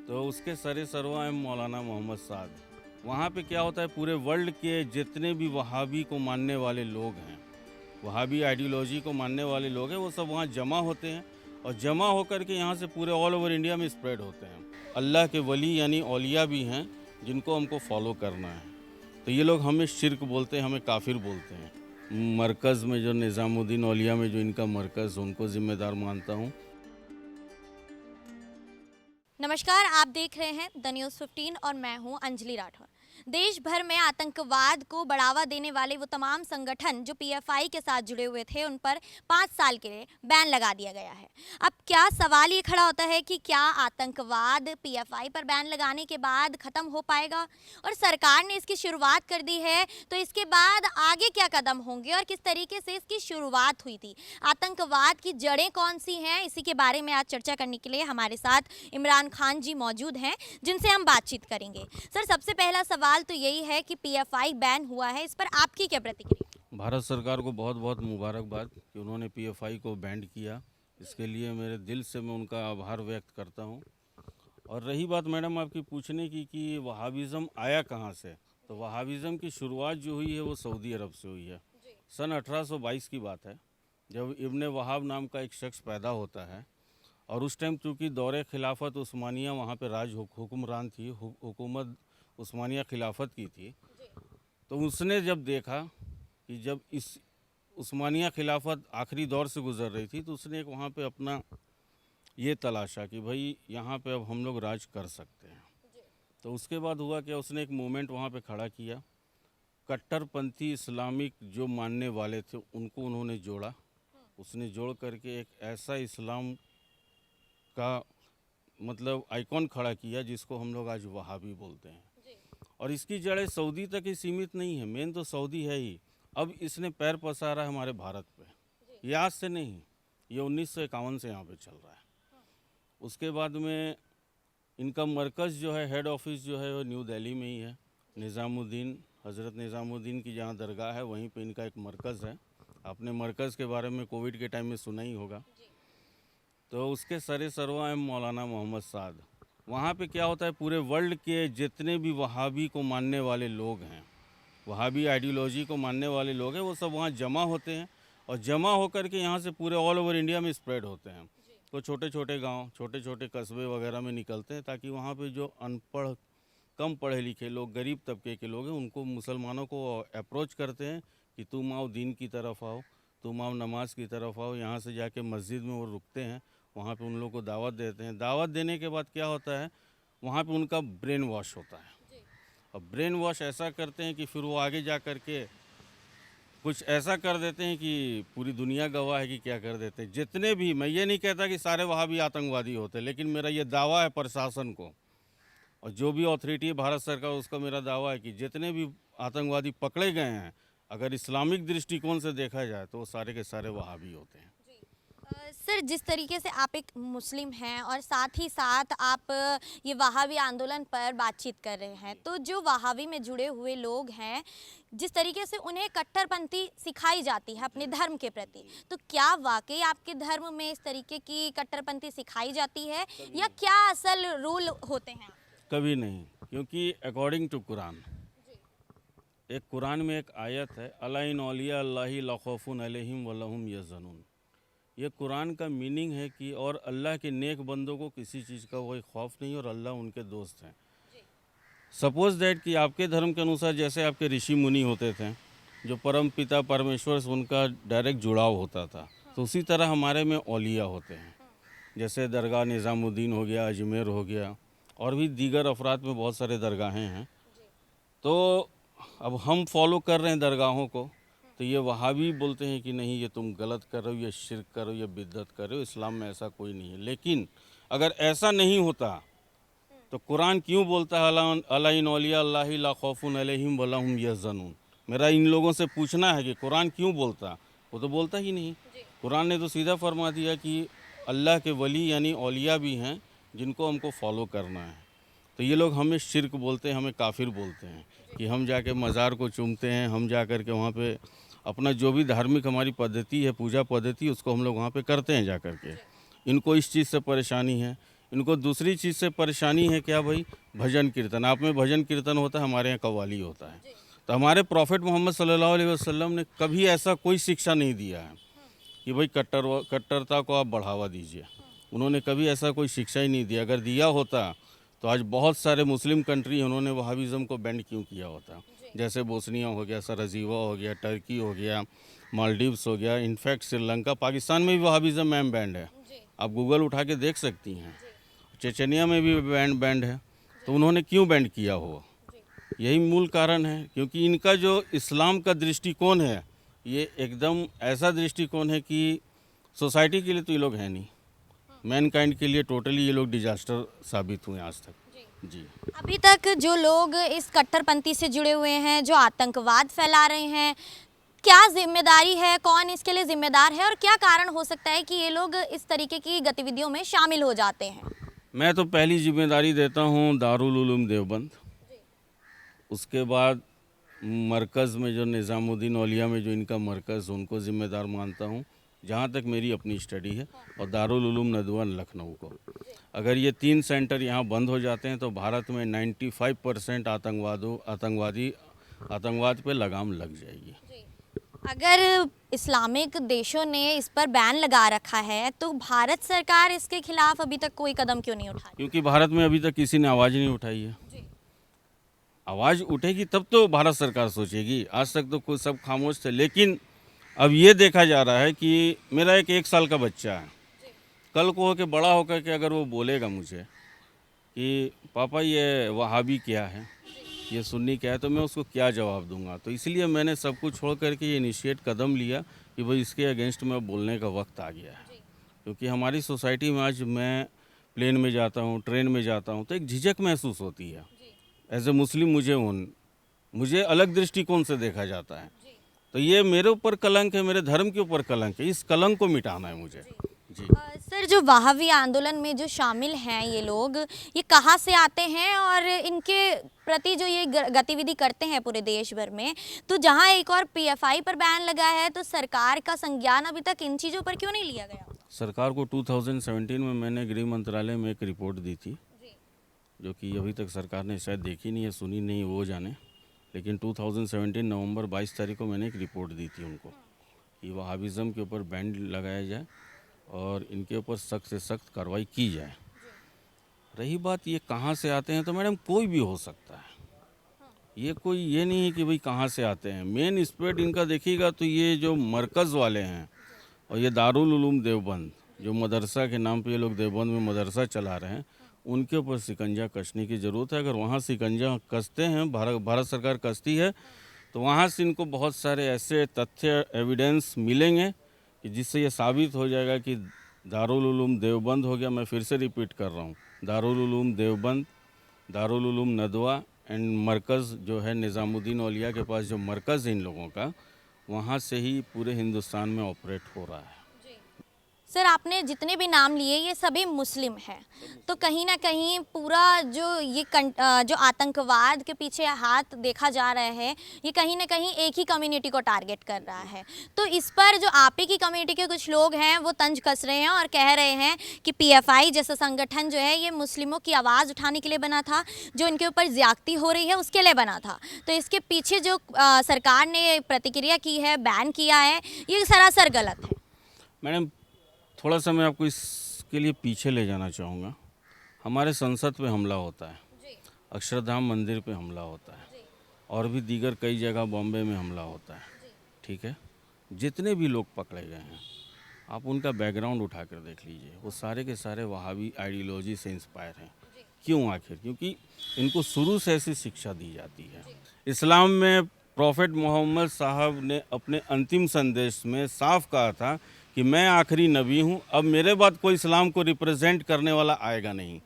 तो उसके सरे सरवा है मौलाना मोहम्मद साद। वहाँ पे क्या होता है, पूरे वर्ल्ड के जितने भी वहाबी को मानने वाले लोग हैं, वहाबी आइडियोलॉजी को मानने वाले लोग हैं, वो सब वहाँ जमा होते हैं और जमा होकर के यहाँ से पूरे ऑल ओवर इंडिया में स्प्रेड होते हैं। अल्लाह के वली यानी औलिया भी हैं जिनको हमको फॉलो करना है। तो ये लोग हमें शिर्क बोलते हैं, हमें काफिर बोलते हैं। मरकज़ में जो निज़ामुद्दीन औलिया में जो इनका मरकज़, उनको ज़िम्मेदार मानता हूँ। नमस्कार, आप देख रहे हैं द न्यूज़ 15 और मैं हूं अंजलि राठौर। देश भर में आतंकवाद को बढ़ावा देने वाले वो तमाम संगठन जो पीएफआई के साथ जुड़े हुए थे, उन पर 5 साल के लिए बैन लगा दिया गया है। अब क्या सवाल ये खड़ा होता है कि क्या आतंकवाद पीएफआई पर बैन लगाने के बाद ख़त्म हो पाएगा? और सरकार ने इसकी शुरुआत कर दी है, तो इसके बाद आगे क्या कदम होंगे और किस तरीके से इसकी शुरुआत हुई थी? आतंकवाद की जड़ें कौन सी हैं? इसी के बारे में आज चर्चा करने के लिए हमारे साथ इमरान खान जी मौजूद हैं, जिनसे हम बातचीत करेंगे। सर, सबसे पहला सवाल तो यही है कि पीएफआई बैन हुआ है, इस पर आपकी क्या प्रतिक्रिया? भारत सरकार को बहुत बहुत मुबारकबाद कि उन्होंने पीएफआई को बैंड किया। इसके लिए मेरे दिल से मैं उनका आभार व्यक्त करता हूँ। और रही बात मैडम आपकी पूछने की कि वहाबिज़म आया कहाँ से, तो वहाबिज़म की शुरुआत जो हुई है वो सऊदी अरब से हुई है। सन 1822 की बात है, जब इब्ने वहाब नाम का एक शख्स पैदा होता है। और उस टाइम चूँकि दौरे खिलाफत उस्मानिया वहाँ पे राज हुक्मरान थी, हुकूमत उस्मानिया खिलाफत की थी। तो उसने जब देखा कि जब इस उस्मानिया खिलाफत आखिरी दौर से गुज़र रही थी, तो उसने एक वहाँ पे अपना ये तलाशा कि भाई यहाँ पे अब हम लोग राज कर सकते हैं। तो उसके बाद हुआ क्या, उसने एक मूवमेंट वहाँ पे खड़ा किया। कट्टरपंथी इस्लामिक जो मानने वाले थे उनको उन्होंने जोड़ा। उसने जोड़ करके एक ऐसा इस्लाम का मतलब आइकॉन खड़ा किया जिसको हम लोग आज वहाबी बोलते हैं। और इसकी जड़ें सऊदी तक ही सीमित नहीं है, मेन तो सऊदी है ही। अब इसने पैर पसारा है हमारे भारत पे। ये आज से नहीं, ये 1951 से यहाँ पे चल रहा है। उसके बाद में इनका मरकज़ जो है, हेड ऑफिस जो है वो न्यू दिल्ली में ही है। निज़ामुद्दीन, हज़रत निज़ामुद्दीन की जहाँ दरगाह है वहीं पे इनका एक मरकज़ है। आपने मरकज़ के बारे में कोविड के टाइम में सुना ही होगा। तो उसके सरे सरवा है मौलाना मोहम्मद साद। वहाँ पे क्या होता है, पूरे वर्ल्ड के जितने भी वहाबी को मानने वाले लोग हैं, वहाबी आइडियोलॉजी को मानने वाले लोग हैं, वो सब वहाँ जमा होते हैं और जमा होकर के यहाँ से पूरे ऑल ओवर इंडिया में स्प्रेड होते हैं। तो छोटे छोटे गांव, छोटे छोटे कस्बे वगैरह में निकलते हैं, ताकि वहाँ पे जो अनपढ़, कम पढ़े लिखे लोग, गरीब तबके के लोग हैं, उनको, मुसलमानों को अप्रोच करते हैं कि तुम आओ दीन की तरफ आओ, तुम आओ नमाज की तरफ आओ। यहाँ से जाके मस्जिद में वो रुकते हैं, वहाँ पे उन लोगों को दावत देते हैं। दावत देने के बाद क्या होता है, वहाँ पे उनका ब्रेन वॉश होता है। अब ब्रेन वॉश ऐसा करते हैं कि फिर वो आगे जा कर के कुछ ऐसा कर देते हैं कि पूरी दुनिया गवाह है कि क्या कर देते हैं। जितने भी, मैं ये नहीं कहता कि सारे वहाबी आतंकवादी होते, लेकिन मेरा ये दावा है प्रशासन को और जो भी अथॉरिटी है भारत सरकार, उसका मेरा दावा है कि जितने भी आतंकवादी पकड़े गए हैं, अगर इस्लामिक दृष्टिकोण से देखा जाए तो वो सारे के सारे वहाबी होते हैं। सर, जिस तरीके से आप एक मुस्लिम हैं और साथ ही साथ आप ये वहाबी आंदोलन पर बातचीत कर रहे हैं, तो जो वहाबी में जुड़े हुए लोग हैं, जिस तरीके से उन्हें कट्टरपंथी सिखाई जाती है अपने धर्म के प्रति, तो क्या वाकई आपके धर्म में इस तरीके की कट्टरपंथी सिखाई जाती है या क्या असल रूल होते हैं? कभी नहीं, क्योंकि अकॉर्डिंग टू कुरान, एक कुरान में एक आयत है, अला इन औलिया अल्लाहि ला खौफुन अलैहिम व लहुम यहज़नून। ये कुरान का मीनिंग है कि और अल्लाह के नेक बंदों को किसी चीज़ का कोई खौफ नहीं और अल्लाह उनके दोस्त हैं। सपोज दैट कि आपके धर्म के अनुसार जैसे आपके ऋषि मुनि होते थे, जो परम पिता परमेश्वर से उनका डायरेक्ट जुड़ाव होता था, तो उसी तरह हमारे में औलिया होते हैं। जैसे दरगाह निज़ामुद्दीन हो गया, अजमेर हो गया, और भी दीगर अफराद में बहुत सारे दरगाहें हैं। तो अब हम फॉलो कर रहे हैं दरगाहों को, तो ये वहाबी बोलते हैं कि नहीं, ये तुम गलत कर रहे हो, ये शिर्क कर रहे हो, ये बिद्दत कर रहे हो, इस्लाम में ऐसा कोई नहीं है। लेकिन अगर ऐसा नहीं होता तो कुरान क्यों बोलता है अला इन औलिया अल्लाहि ला खौफुन अलैहिम व लहुम यहज़नून? मेरा इन लोगों से पूछना है कि कुरान क्यों बोलता, वो तो बोलता ही नहीं। कुरान ने तो सीधा फरमा दिया कि अल्लाह के वली यानी औलिया भी हैं जिनको हमको फॉलो करना है। तो ये लोग हमें शिर्क बोलते हैं, हमें काफिर बोलते हैं कि हम जाके मज़ार को चूमते हैं, हम जा कर के वहाँ पे अपना जो भी धार्मिक हमारी पद्धति है, पूजा पद्धति, उसको हम लोग वहाँ पे करते हैं जा कर के। इनको इस चीज़ से परेशानी है, इनको दूसरी चीज़ से परेशानी है क्या भाई, भजन कीर्तन। आप में भजन कीर्तन होता है, हमारे यहाँ कव्वाली होता है। तो हमारे प्रॉफिट मोहम्मद सल्लल्लाहु अलैहि वसल्लम ने कभी ऐसा कोई शिक्षा नहीं दिया है कि भाई कट्टरता को आप बढ़ावा दीजिए। उन्होंने कभी ऐसा कोई शिक्षा ही नहीं दिया। अगर दिया होता तो आज बहुत सारे मुस्लिम कंट्री उन्होंने वहाबिज़म को बैंड क्यों किया होता। जैसे बोस्निया हो गया, सराजीवा हो गया, टर्की हो गया, मालदीव्स हो गया, इनफैक्ट श्रीलंका, पाकिस्तान में भी वहाबिज़म मैम बैंड है। आप गूगल उठा के देख सकती हैं। चेचनिया में भी बैंड है। तो उन्होंने क्यों बैंड किया हो, यही मूल कारण है। क्योंकि इनका जो इस्लाम का दृष्टिकोण है, ये एकदम ऐसा दृष्टिकोण है कि सोसाइटी के लिए तो ये लोग हैं नहीं, मैनकाइंड के लिए टोटली ये लोग डिजास्टर साबित हुए आज तक। जी, अभी तक जो लोग इस कट्टरपंथी से जुड़े हुए हैं, जो आतंकवाद फैला रहे हैं, क्या जिम्मेदारी है, कौन इसके लिए जिम्मेदार है और क्या कारण हो सकता है कि ये लोग इस तरीके की गतिविधियों में शामिल हो जाते हैं? मैं तो पहली जिम्मेदारी देता हूँ दारुल उलूम देवबंद। उसके बाद मरकज़ में जो निज़ामुद्दीन औलिया में जो इनका मरकज़, उनको ज़िम्मेदार मानता हूँ जहाँ तक मेरी अपनी स्टडी है, और दारुल उलूम नदवा लखनऊ को। अगर ये 3 सेंटर यहाँ बंद हो जाते हैं तो भारत में 95% आतंकवाद पे लगाम लग जाएगी। अगर इस्लामिक देशों ने इस पर बैन लगा रखा है तो भारत सरकार इसके खिलाफ अभी तक कोई कदम क्यों नहीं उठा रही? क्योंकि भारत में अभी तक किसी ने आवाज़ नहीं उठाई है। आवाज़ उठेगी तब तो भारत सरकार सोचेगी। आज तक तो कोई सब खामोश थे। लेकिन अब ये देखा जा रहा है कि मेरा एक 1 साल का बच्चा है, कल को होकर बड़ा होकर के अगर वो बोलेगा मुझे कि पापा ये वहाबी क्या है, ये सुन्नी क्या है, तो मैं उसको क्या जवाब दूंगा। तो इसलिए मैंने सब कुछ छोड़ करके ये इनिशिएट कदम लिया कि भाई इसके अगेंस्ट में बोलने का वक्त आ गया है। क्योंकि हमारी सोसाइटी में आज मैं प्लेन में जाता हूँ, ट्रेन में जाता हूँ, तो एक झिझक महसूस होती है। एज ए मुस्लिम मुझे अलग दृष्टिकोण से देखा जाता है। तो ये मेरे ऊपर कलंक है, मेरे धर्म के ऊपर कलंक है। इस कलंक को मिटाना है मुझे। जी सर, जो वहाबी आंदोलन में जो शामिल हैं ये लोग, ये कहाँ से आते हैं और इनके प्रति जो ये गतिविधि करते हैं पूरे देश भर में, तो जहाँ एक और पीएफआई पर बैन लगा है तो सरकार का संज्ञान अभी तक इन चीज़ों पर क्यों नहीं लिया गया? सरकार को 2017 में मैंने गृह मंत्रालय में एक रिपोर्ट दी थी, जो कि अभी तक सरकार ने शायद देखी नहीं है, सुनी नहीं, वो जाने। लेकिन 2017 नवंबर 22 तारीख को मैंने एक रिपोर्ट दी थी उनको कि वहाबिज़म के ऊपर बैन लगाया जाए और इनके ऊपर सख्त से सख्त कार्रवाई की जाए। रही बात ये कहाँ से आते हैं, तो मैडम कोई भी हो सकता है। ये नहीं है कि भाई कहाँ से आते हैं। मेन स्प्रेड इनका देखिएगा तो ये जो मरकज़ वाले हैं और ये दारुल उलूम देवबंद, जो मदरसा के नाम पे ये लोग देवबंद में मदरसा चला रहे हैं, उनके ऊपर शिकंजा कसने की ज़रूरत है। अगर वहाँ शिकंजा कसते हैं, भारत सरकार कसती है, तो वहाँ से इनको बहुत सारे ऐसे तथ्य एविडेंस मिलेंगे कि जिससे ये साबित हो जाएगा कि दारुल उलूम देवबंद हो गया। मैं फिर से रिपीट कर रहा हूँ, दारुल उलूम देवबंद, दारुल उलूम नदवा एंड मरकज़ जो है निज़ामुद्दीन औलिया के पास जो मरकज़ है इन लोगों का, वहाँ से ही पूरे हिंदुस्तान में ऑपरेट हो रहा है। सर, आपने जितने भी नाम लिए ये सभी मुस्लिम हैं, तो कहीं ना कहीं पूरा जो आतंकवाद के पीछे हाथ देखा जा रहा है, ये कहीं ना कहीं एक ही कम्युनिटी को टारगेट कर रहा है। तो इस पर जो आप ही की कम्युनिटी के कुछ लोग हैं वो तंज कस रहे हैं और कह रहे हैं कि पीएफआई जैसा संगठन जो है ये मुस्लिमों की आवाज़ उठाने के लिए बना था, जो इनके ऊपर ज्यादती हो रही है उसके लिए बना था। तो इसके पीछे जो सरकार ने प्रतिक्रिया की है, बैन किया है, ये सरासर गलत है। मैडम, थोड़ा सा मैं आपको इसके लिए पीछे ले जाना चाहूँगा। हमारे संसद पे हमला होता है, अक्षरधाम मंदिर पे हमला होता है, और भी दीगर कई जगह बॉम्बे में हमला होता है। ठीक है, जितने भी लोग पकड़े गए हैं आप उनका बैकग्राउंड उठा कर देख लीजिए, वो सारे के सारे वहाबी आइडियोलॉजी से इंस्पायर हैं। क्यों? आखिर क्योंकि इनको शुरू से ऐसी शिक्षा दी जाती है। इस्लाम में प्रॉफिट मोहम्मद साहब ने अपने अंतिम संदेश में साफ कहा था कि मैं आखिरी नबी हूँ, अब मेरे बाद कोई इस्लाम को रिप्रेजेंट करने वाला आएगा नहीं।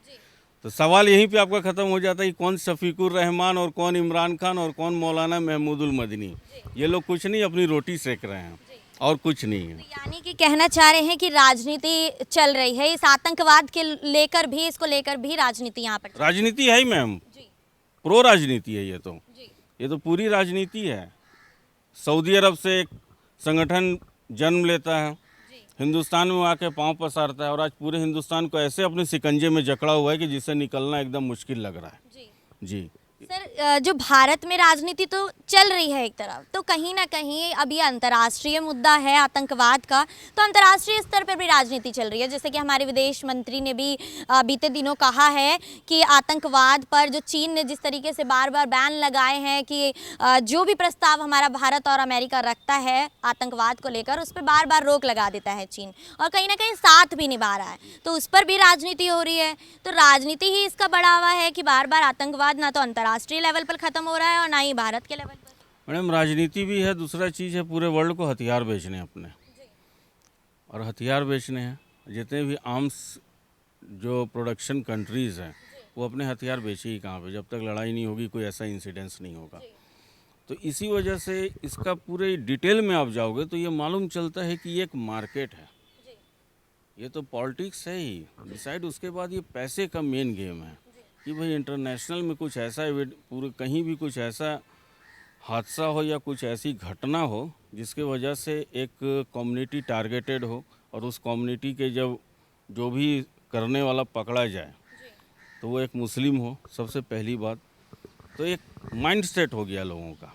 तो सवाल यहीं पे आपका ख़त्म हो जाता है कि कौन शफीकुर रहमान और कौन इमरान खान और कौन मौलाना महमूदुल मदनी। ये लोग कुछ नहीं, अपनी रोटी सेक रहे हैं और कुछ नहीं है। तो यानी कि कहना चाह रहे हैं कि राजनीति चल रही है, इस आतंकवाद के लेकर भी, इसको लेकर भी राजनीति यहाँ पर राजनीति है ही मैम, प्रो राजनीति है ये तो पूरी राजनीति है। सऊदी अरब से एक संगठन जन्म लेता है, हिंदुस्तान में आके पाँव पसारता है और आज पूरे हिंदुस्तान को ऐसे अपने शिकंजे में जकड़ा हुआ है कि जिससे निकलना एकदम मुश्किल लग रहा है। जी। सर जो भारत में राजनीति तो चल रही है एक तरफ, तो कहीं ना कहीं अब ये अंतर्राष्ट्रीय मुद्दा है आतंकवाद का, तो अंतर्राष्ट्रीय स्तर पर भी राजनीति चल रही है। जैसे कि हमारे विदेश मंत्री ने भी बीते दिनों कहा है कि आतंकवाद पर जो चीन ने जिस तरीके से बार बार बैन लगाए हैं कि जो भी प्रस्ताव हमारा भारत और अमेरिका रखता है आतंकवाद को लेकर, उस पर बार बार रोक लगा देता है चीन, और कहीं ना कहीं साथ भी निभा रहा है, तो उस पर भी राजनीति हो रही है। तो राजनीति ही इसका बढ़ावा है कि बार बार आतंकवाद ना तो अंतर्राष्ट्रीय लेवल पर खत्म हो रहा है और ना ही भारत के लेवल पर। मैडम राजनीति भी है, दूसरा चीज़ है पूरे वर्ल्ड को हथियार बेचने अपने, और हथियार बेचने हैं। जितने भी आर्म्स जो प्रोडक्शन कंट्रीज़ हैं वो अपने हथियार बेचेगी कहाँ पे, जब तक लड़ाई नहीं होगी कोई ऐसा इंसिडेंस नहीं होगा। तो इसी वजह से इसका पूरे डिटेल में आप जाओगे तो ये मालूम चलता है कि ये एक मार्केट है, ये तो पॉलिटिक्स है ही डिसाइड। उसके बाद ये पैसे का मेन गेम है कि भाई इंटरनेशनल में कुछ ऐसा पूरे कहीं भी कुछ ऐसा हादसा हो या कुछ ऐसी घटना हो जिसके वजह से एक कम्युनिटी टारगेटेड हो, और उस कम्युनिटी के जब जो भी करने वाला पकड़ा जाए तो वो एक मुस्लिम हो, सबसे पहली बात। तो एक माइंड सेट हो गया लोगों का,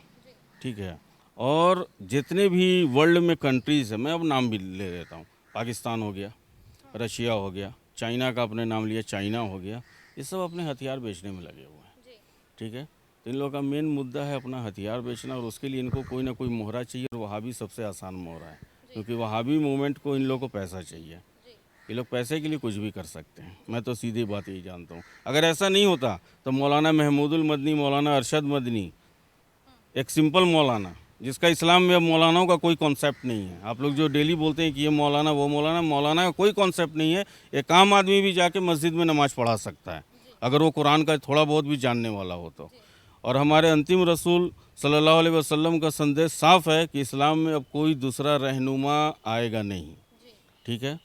ठीक है। और जितने भी वर्ल्ड में कंट्रीज़ हैं, मैं अब नाम भी ले लेता हूँ, पाकिस्तान हो गया, रशिया हो गया, चाइना का अपने नाम लिया, चाइना हो गया, ये सब अपने हथियार बेचने में लगे हुए हैं, ठीक है। तो इन लोगों का मेन मुद्दा है अपना हथियार बेचना, और उसके लिए इनको कोई ना कोई मोहरा चाहिए, और वहाबी सबसे आसान मोहरा है, क्योंकि वहाबी मूवमेंट को इन लोगों को पैसा चाहिए। ये लोग पैसे के लिए कुछ भी कर सकते हैं, मैं तो सीधी बात यही जानता हूँ। अगर ऐसा नहीं होता तो मौलाना महमूदुल मदनी, मौलाना अरशद मदनी, एक सिंपल मौलाना जिसका इस्लाम में अब मौलानाओं का कोई कॉन्सेप्ट नहीं है। आप लोग जो डेली बोलते हैं कि ये मौलाना वो मौलाना, मौलाना का कोई कॉन्सेप्ट नहीं है। एक आम आदमी भी जाके मस्जिद में नमाज़ पढ़ा सकता है अगर वो कुरान का थोड़ा बहुत भी जानने वाला हो तो। और हमारे अंतिम रसूल सल्लल्लाहु अलैहि वसल्लम का संदेश साफ है कि इस्लाम में अब कोई दूसरा रहनुमा आएगा नहीं, ठीक है।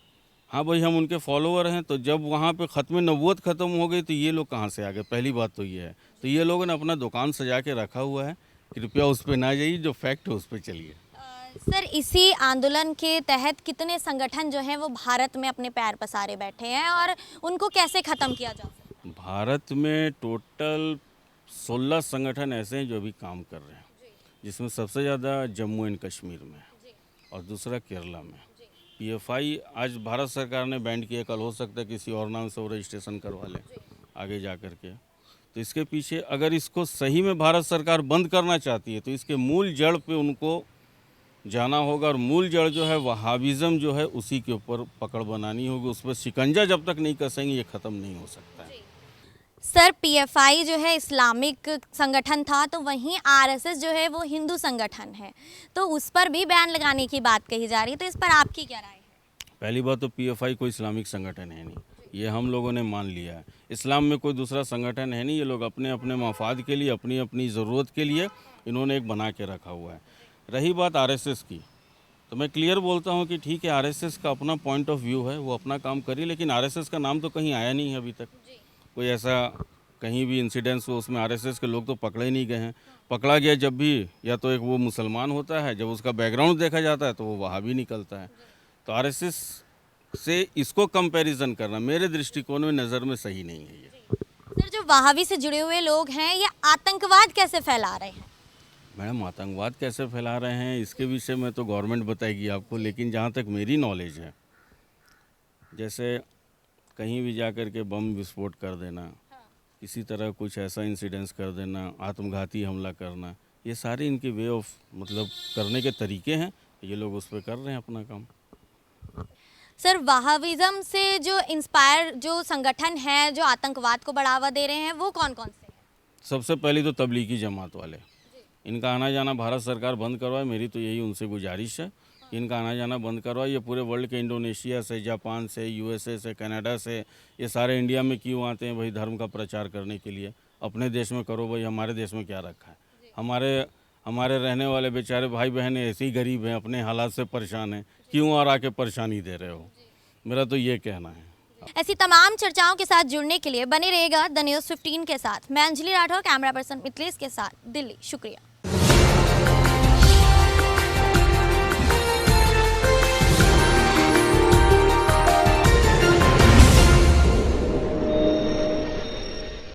हाँ भाई, हम उनके फॉलोअर हैं, तो जब वहाँ पे ख़त्म नबूवत ख़त्म हो गई तो ये लोग कहाँ से आ गए, पहली बात तो ये है। तो ये लोगों ने अपना दुकान सजा के रखा हुआ है, कृपया उस पर ना जाइए, जो फैक्ट है उस पर चलिए। सर इसी आंदोलन के तहत कितने संगठन जो हैं वो भारत में अपने पैर पसारे बैठे हैं, और उनको कैसे ख़त्म किया जा सकता है? भारत में टोटल 16 संगठन ऐसे हैं जो अभी काम कर रहे हैं, जिसमें सबसे ज़्यादा जम्मू एंड कश्मीर में है और दूसरा केरला में। PFI आज भारत सरकार ने बैंड किया, कल हो सकता है किसी और नाम से वो रजिस्ट्रेशन करवा लें आगे जा कर के। तो इसके पीछे अगर इसको सही में भारत सरकार बंद करना चाहती है तो इसके मूल जड़ पे उनको जाना होगा, और मूल जड़ जो है वहाबिज़म जो है उसी के ऊपर पकड़ बनानी होगी। उस पर शिकंजा जब तक नहीं कसेंगे ये ख़त्म नहीं हो सकता है। सर PFI जो है इस्लामिक संगठन था, तो वहीं RSS जो है वो हिंदू संगठन है, तो उस पर भी बैन लगाने की बात कही जा रही है, तो इस पर आपकी क्या राय है? पहली बात तो PFI कोई इस्लामिक संगठन है नहीं, ये हम लोगों ने मान लिया है। इस्लाम में कोई दूसरा संगठन है नहीं, ये लोग अपने अपने मफाद के लिए, अपनी अपनी ज़रूरत के लिए इन्होंने एक बना के रखा हुआ है। रही बात RSS की, तो मैं क्लियर बोलता हूँ कि ठीक है, RSS का अपना पॉइंट ऑफ व्यू है, वो अपना काम करिए, लेकिन RSS का नाम तो कहीं आया नहीं है अभी तक। कोई ऐसा कहीं भी इंसिडेंस हो उसमें RSS के लोग तो पकड़े नहीं गए हैं। पकड़ा गया जब भी, या तो एक वो मुसलमान होता है, जब उसका बैकग्राउंड देखा जाता है तो वो वहाबी निकलता है। तो RSS से इसको कंपैरिजन करना मेरे दृष्टिकोण में नज़र में सही नहीं है। ये सर जो वहाबी से जुड़े हुए लोग हैं ये आतंकवाद कैसे फैला रहे हैं? मैडम, आतंकवाद कैसे फैला रहे हैं इसके विषय में तो गवर्नमेंट बताएगी आपको, लेकिन जहाँ तक मेरी नॉलेज है, जैसे कहीं भी जा कर के बम विस्फोट कर देना, किसी तरह कुछ ऐसा इंसिडेंस कर देना, आत्मघाती हमला करना, ये सारे इनके वे ऑफ मतलब करने के तरीके हैं। ये लोग उस पर कर रहे हैं अपना काम। सर वहाबिज़म से जो इंस्पायर जो संगठन है जो आतंकवाद को बढ़ावा दे रहे हैं वो कौन कौन से हैं? सबसे पहले तो तबलीगी जमात वाले, इनका आना जाना भारत सरकार बंद करवाए, मेरी तो यही उनसे गुजारिश है। इनका आना जाना बंद करवाए। ये पूरे वर्ल्ड के इंडोनेशिया से, जापान से, USA से, कनाडा से, ये सारे इंडिया में क्यों आते हैं भाई धर्म का प्रचार करने के लिए? अपने देश में करो भाई, हमारे देश में क्या रखा है? हमारे रहने वाले बेचारे भाई बहन ऐसे ही गरीब हैं, अपने हालात से परेशान हैं, क्यों और आके परेशानी दे रहे हो? मेरा तो ये कहना है। ऐसी तमाम चर्चाओं के साथ जुड़ने के लिए बने रहेगा द न्यूज़ 15 के साथ। मैं अंजलि राठौर, कैमरा पर्सन मिथिलेश के साथ, दिल्ली। शुक्रिया।